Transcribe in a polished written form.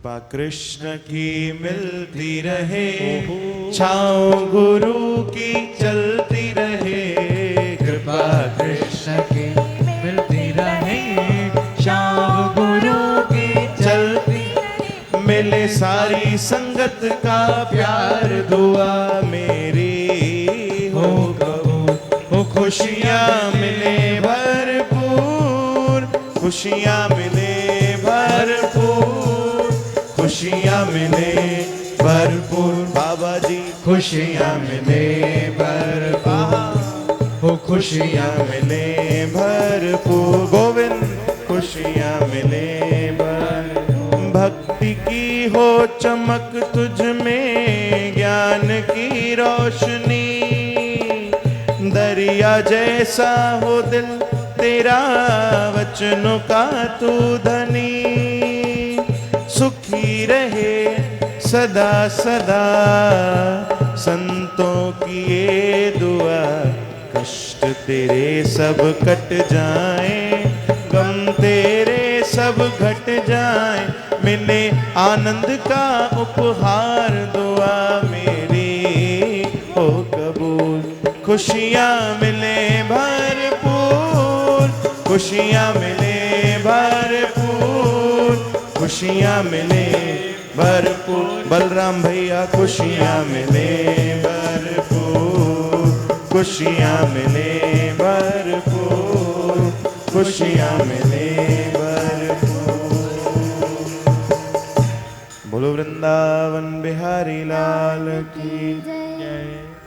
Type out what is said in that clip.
कृपा कृष्ण की मिलती रहे, छाँव गुरु की चलती रहे। कृपा कृष्ण की मिलती रहे, छाँव गुरु की चलती, मिले सारी संगत का प्यार, दुआ मेरी हो कबूल। हो खुशियाँ मिले भरपूर, खुशियाँ मिले भरपूर, खुशियाँ मिले भरपूर। बाबा जी खुशियाँ मिले भरपूर, हो खुशियाँ मिले भरपूर। गोविंद खुशियाँ मिले भरपूर। भक्ति की हो चमक तुझ में, ज्ञान की रोशनी, दरिया जैसा हो दिल तेरा, वचनों का तू धनी। सुखी रहे सदा सदा, संतों की ये दुआ। कष्ट तेरे सब कट जाएं, गम तेरे सब घट जाएं, मिले आनंद का उपहार, दुआ मेरी हो कबूल। खुशियाँ मिले भरपूर, खुशियाँ मिले भरपूर, खुशियाँ मिले भरपूर। बलराम भैया खुशियाँ मिले भरपूर, खुशियाँ मिले भरपूर, खुशियाँ मिले भरपूर। बोलो वृंदावन बिहारी लाल की।